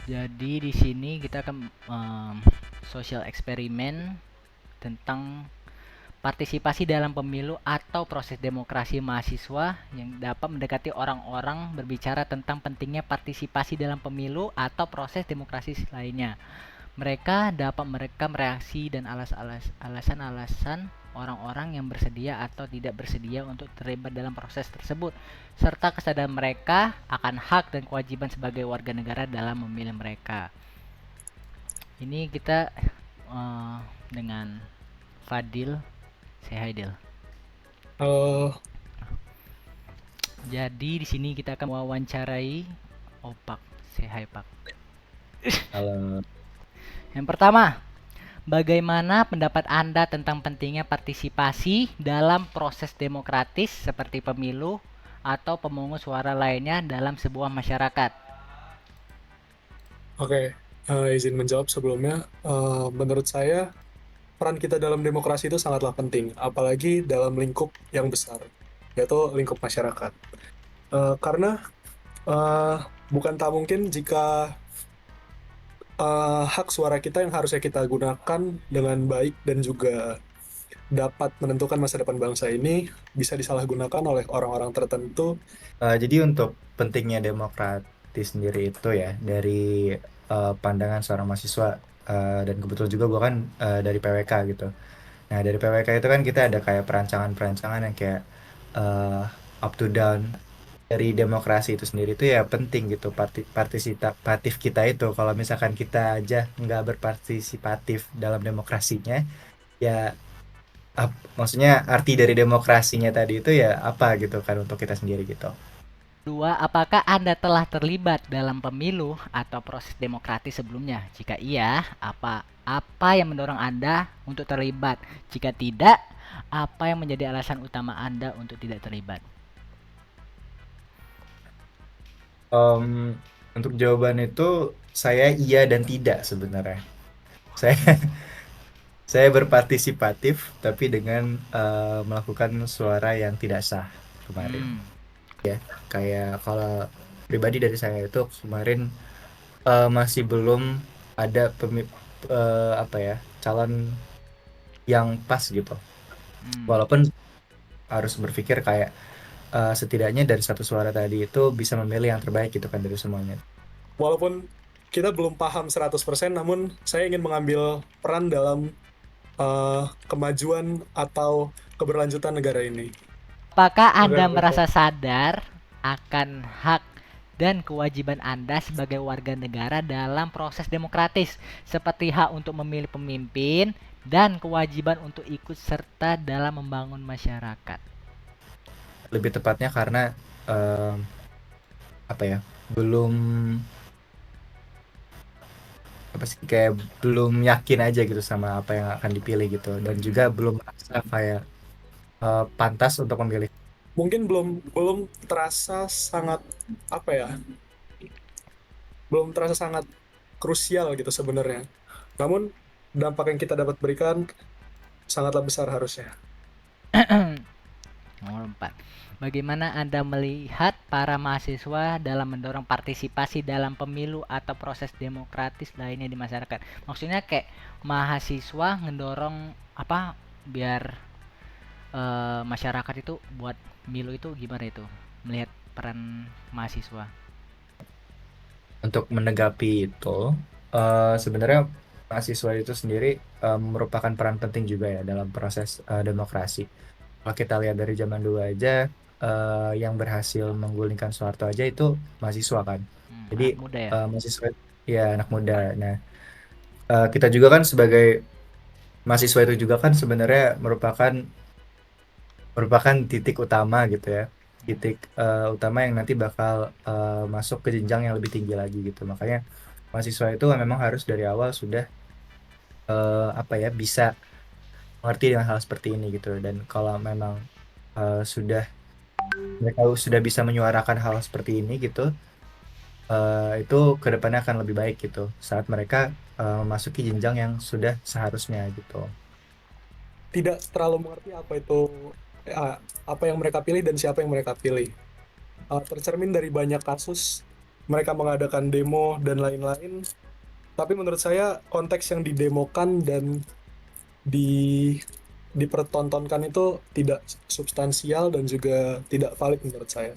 Jadi di sini kita akan social eksperimen tentang partisipasi dalam pemilu atau proses demokrasi mahasiswa yang dapat mendekati orang-orang berbicara tentang pentingnya partisipasi dalam pemilu atau proses demokrasi lainnya. Mereka dapat merekam reaksi dan alasan-alasan orang-orang yang bersedia atau tidak bersedia untuk terlibat dalam proses tersebut, serta kesadaran mereka akan hak dan kewajiban sebagai warga negara dalam memilih mereka. Ini kita dengan Fadil. Say hi, Del. Oh, Jadi di sini kita akan mewawancarai Opak. Say hi, Pak. Kalau Yang pertama, bagaimana pendapat Anda tentang pentingnya partisipasi dalam proses demokratis seperti pemilu atau pemungut suara lainnya dalam sebuah masyarakat? oke. Izin menjawab sebelumnya. Menurut saya, peran kita dalam demokrasi itu sangatlah penting, apalagi dalam lingkup yang besar, yaitu lingkup masyarakat. Karena eh, bukan tak mungkin jika hak suara kita yang harusnya kita gunakan dengan baik dan juga dapat menentukan masa depan bangsa ini bisa disalahgunakan oleh orang-orang tertentu. jadi untuk pentingnya demokratis sendiri itu ya dari pandangan seorang mahasiswa, dan kebetulan juga gue kan dari PWK gitu. Nah dari PWK itu kan kita ada kayak perancangan-perancangan yang kayak uh, up to down dari demokrasi itu sendiri itu ya penting gitu, partisipatif kita itu. Kalau misalkan kita aja nggak berpartisipatif dalam demokrasinya, ya maksudnya arti dari demokrasinya tadi itu ya apa gitu kan untuk kita sendiri gitu. Dua, apakah Anda telah terlibat dalam pemilu atau proses demokratis sebelumnya? Jika iya, apa yang mendorong Anda untuk terlibat? Jika tidak, apa yang menjadi alasan utama Anda untuk tidak terlibat? Em, untuk jawaban itu saya iya dan tidak sebenarnya. Saya saya berpartisipatif tapi dengan melakukan suara yang tidak sah kemarin. Hmm. Kayak kalau pribadi dari saya itu kemarin masih belum ada apa ya, calon yang pas gitu. Hmm. Walaupun harus berpikir kayak setidaknya dari satu suara tadi itu bisa memilih yang terbaik gitu kan dari semuanya. Walaupun kita belum paham 100%, namun saya ingin mengambil peran dalam kemajuan atau keberlanjutan negara ini. Apakah Oke, Anda oke, oke. merasa sadar akan hak dan kewajiban Anda sebagai warga negara dalam proses demokratis, seperti hak untuk memilih pemimpin dan kewajiban untuk ikut serta dalam membangun masyarakat? Lebih tepatnya karena em, apa ya, belum apa sih, kayak belum yakin aja gitu sama apa yang akan dipilih gitu, dan juga Hmm. belum merasa kayak pantas untuk memilih. Mungkin belum belum terasa sangat apa ya? Belum terasa sangat krusial gitu sebenarnya. Namun dampak yang kita dapat berikan sangatlah besar harusnya. Nomor 4. Bagaimana Anda melihat para mahasiswa dalam mendorong partisipasi dalam pemilu atau proses demokratis lainnya di masyarakat? Maksudnya kayak mahasiswa ngedorong apa biar masyarakat itu buat milu itu gimana itu? Melihat peran mahasiswa. Untuk menanggapi itu, sebenarnya mahasiswa itu sendiri merupakan peran penting juga ya dalam proses demokrasi. Kalau kita lihat dari zaman dulu aja, yang berhasil menggulingkan Soeharto aja itu mahasiswa kan. Jadi Anak muda ya? mahasiswa ya anak muda. Nah, kita juga kan sebagai mahasiswa itu juga kan sebenarnya merupakan merupakan titik utama gitu ya, titik utama yang nanti bakal masuk ke jenjang yang lebih tinggi lagi gitu. Makanya mahasiswa itu memang harus dari awal sudah apa ya, bisa mengerti dengan hal seperti ini gitu. Dan kalau memang sudah mereka sudah bisa menyuarakan hal seperti ini gitu, itu kedepannya akan lebih baik gitu saat mereka memasuki jenjang yang sudah seharusnya gitu. Tidak terlalu mengerti apa itu, apa yang mereka pilih dan siapa yang mereka pilih. Tercermin dari banyak kasus mereka mengadakan demo dan lain-lain. Tapi menurut saya konteks yang didemokan dan di dipertontonkan itu tidak substansial dan juga tidak valid menurut saya.